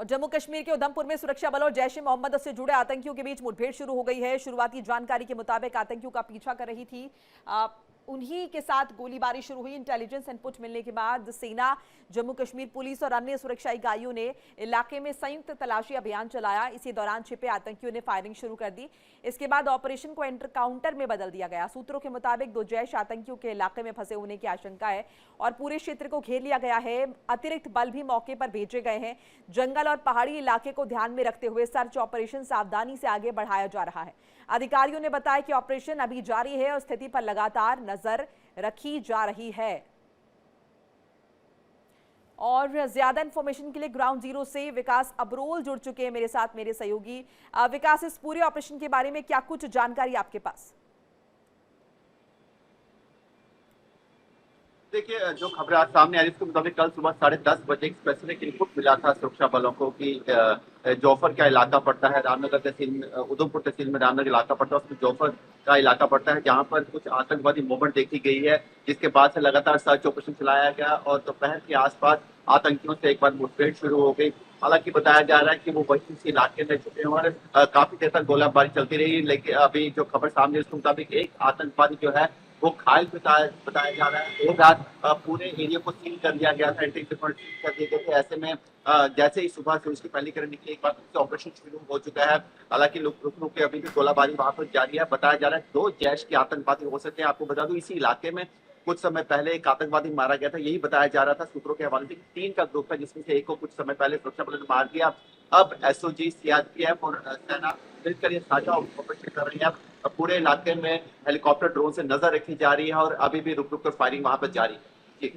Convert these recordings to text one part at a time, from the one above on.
और जम्मू कश्मीर के उधमपुर में सुरक्षा बलों और जैश ए मोहम्मद से जुड़े आतंकियों के बीच मुठभेड़ शुरू हो गई है। शुरुआती जानकारी के मुताबिक आतंकियों का पीछा कर रही थी उन्हीं के साथ गोलीबारी शुरू हुई। इंटेलिजेंस इनपुट मिलने के बाद सेना, जम्मू कश्मीर पुलिस और अन्य सुरक्षा इकाइयों ने इलाके में संयुक्त तलाशी अभियान चलाया। इसी दौरान छिपे आतंकियों ने फायरिंग शुरू कर दी। इसके बाद ऑपरेशन को एनकाउंटर में बदल दिया गया। सूत्रों के मुताबिक 2 जैश आतंकियों के इलाके में फंसे होने की आशंका है और पूरे क्षेत्र को घेर लिया गया है। अतिरिक्त बल भी मौके पर भेजे गए हैं। जंगल और पहाड़ी इलाके को ध्यान में रखते हुए सर्च ऑपरेशन सावधानी से आगे बढ़ाया जा रहा है। अधिकारियों ने बताया कि ऑपरेशन अभी जारी है और स्थिति पर लगातार नजर रखी जा रही है। और ज्यादा इंफॉर्मेशन के लिए ग्राउंड जीरो से विकास अब्रोल जुड़ चुके हैं मेरे साथ, मेरे सहयोगी। विकास, इस पूरे ऑपरेशन के बारे में क्या कुछ जानकारी आपके पास? देखिए, जो खबरें आज सामने आ रही है उसके मुताबिक कल सुबह 10:30 बजे एक स्पेसिफिक इनपुट मिला था सुरक्षा बलों को कि जौफर का इलाका पड़ता है, रामनगर तहसील में, उधमपुर तहसील में रामनगर इलाका पड़ता है, उसमें जौफर का इलाका पड़ता है, जहां पर कुछ आतंकवादी मूवमेंट देखी गई है, जिसके बाद से लगातार सर्च ऑपरेशन चलाया गया और दोपहर के आसपास आतंकियों से एक बार मुठभेड़ शुरू हो गई। हालांकि बताया जा रहा है कि वो वही इस इलाके में छुपे और काफी देर तक गोलाबारी चलती रही, लेकिन अभी जो खबर सामने उसके मुताबिक एक आतंकवादी जो है वो घायल बताया जा रहा है। देर रात पूरे एरिया को सील कर दिया गया था, एंट्री सील कर दिए गए थे। ऐसे में जैसे ही सुबह से उसकी पहली किरण निकली, एक बार फिर से ऑपरेशन शुरू हो चुका है। हालांकि रुक रुक के अभी भी गोलाबारी वहां पर जारी है। बताया जा रहा है 2 जैश के आतंकवादी हो सकते हैं। आपको बता दूं, इसी इलाके में कुछ समय पहले एक आतंकवादी मारा गया था, यही बताया जा रहा था सूत्रों के हवाले से। 3 का ग्रुप था जिसमें से एक को कुछ समय पहले सुरक्षा बलों ने मार दिया। अब एसओजी, सीआरपीएफ और सेना मिलकर ये साझा ऑपरेशन कर रही है। अब पूरे इलाके में हेलीकॉप्टर, ड्रोन से नजर रखी जा रही है और अभी भी रुक रुक कर फायरिंग वहां पर जारी है। जी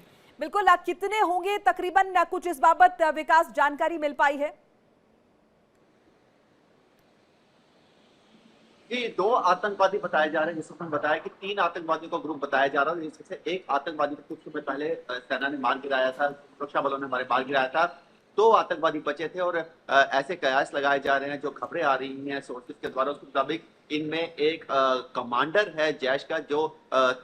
बिल्कुल। कितने होंगे तकरीबन, कुछ इस बाबत विकास जानकारी मिल पाई है? जी, 2 आतंकवादी बताए जा रहे हैं। जिसमें बताया कि 3 आतंकवादियों का ग्रुप बताया जा रहा है, जिसमें से एक आतंकवादी को कुछ समय पहले सेना ने मार गिराया था, सुरक्षा बलों ने हमारे मार गिराया था। 2 आतंकवादी बचे थे और ऐसे कयास लगाए जा रहे हैं, जो खबरें आ रही हैं सोर्सेज के द्वारा, उसके मुताबिक इनमें एक कमांडर है जैश का, जो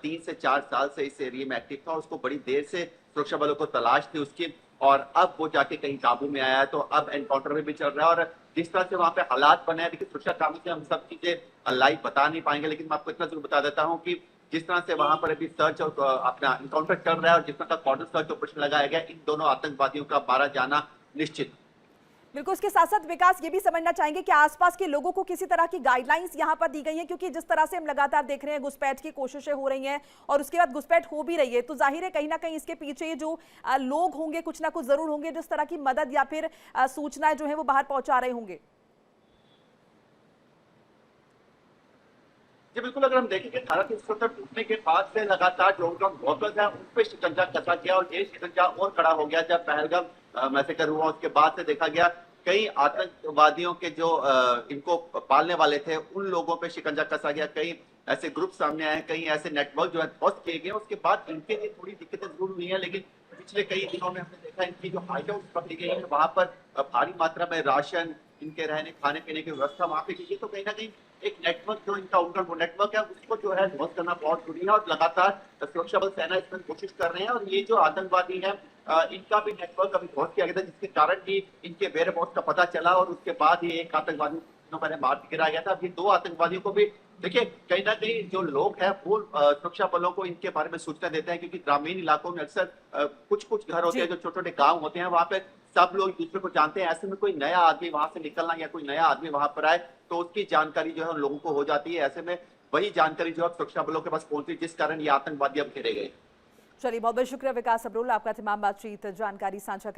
3 से 4 साल से इस एरिया में एक्टिव था। उसको बड़ी देर से सुरक्षा बलों को तलाश थी उसकी और अब वो जाके कहीं काबू में आया है। तो अब एनकाउंटर में भी चल रहा है और जिस तरह से वहां पे हालात बने हैं, देखिए सुरक्षा कारणों से हम सब चीजें लाइव बता नहीं पाएंगे, लेकिन मैं आपको इतना जरूर बता देता हूँ कि जिस तरह से वहां पर अभी सर्च और अपना एनकाउंटर चल रहा है और जिस तरह का कॉर्डर सर्च ऑपरेशन लगाया गया, इन दोनों आतंकवादियों का मारा जाना निश्चित। बिल्कुल। इसके साथ साथ विकास, ये भी समझना चाहेंगे कि आसपास के लोगों को किसी तरह की गाइडलाइंस यहां पर दी गई हैं, क्योंकि जिस तरह से हम लगातार देख रहे हैं घुसपैठ की कोशिशें हो रही हैं और उसके बाद घुसपैठ हो भी रही है, तो जाहिर है कहीं ना कहीं इसके पीछे जो लोग होंगे, कुछ ना कुछ जरूर होंगे जिस तरह की मदद या फिर सूचनाएं जो है वो बाहर पहुंचा रहे होंगे। जी बिल्कुल, अगर हम देखेंगे 18 टूटने के बाद से लगातार जो उनका वोकल्स है उन पे शिकंजा कसा गया और ये शिकंजा और कड़ा हो गया जब पहलगाम मैसेकर हुआ। उसके बाद से देखा गया कई आतंकवादियों के जो इनको पालने वाले थे उन लोगों पे शिकंजा कसा गया। कई ऐसे ग्रुप सामने आए, कई ऐसे नेटवर्क जो है ध्वस्त किए गए। उसके बाद इनके लिए थोड़ी दिक्कतें जरूर हुई है, लेकिन पिछले कई दिनों में हमने देखा इनकी जो हाइट हाउस पकड़ी गई है, वहां पर भारी मात्रा में राशन, इनके रहने खाने पीने की व्यवस्था वहां पे की गई। तो कहीं ना कहीं एक नेटवर्क जो इनका उनका वो नेटवर्क है उसको जो है ध्वस्त करना बहुत जरूरी है और लगातार सुरक्षा बल, सेना इसमें कोशिश कर रहे हैं। और ये जो आतंकवादी है इनका भी नेटवर्क अभी ध्वस्त किया गया था, जिसके कारण ही इनके वेयरहाउस का पता चला और उसके बाद ही एक आतंकवादी को मैंने मार गिराया गया था। अभी 2 आतंकवादियों को भी देखिए, कहीं ना कहीं जो लोग हैं वो सुरक्षा बलों को इनके बारे में सूचना देते हैं, क्योंकि ग्रामीण इलाकों में अक्सर कुछ कुछ घर होते हैं, जो छोटे छोटे गांव होते हैं, वहां पे सब लोग एक दूसरे को जानते हैं। ऐसे में कोई नया आदमी वहां से निकलना या कोई नया आदमी वहां पर आए तो उसकी जानकारी जो है उन लोगों को हो जाती है। ऐसे में वही जानकारी जो है सुरक्षा बलों के पास पहुंची, जिस कारण ये आतंकवादी अब घेरे गए। चलिए, बहुत बहुत शुक्रिया विकास अब्रोल, आपका तमाम बातचीत जानकारी साझा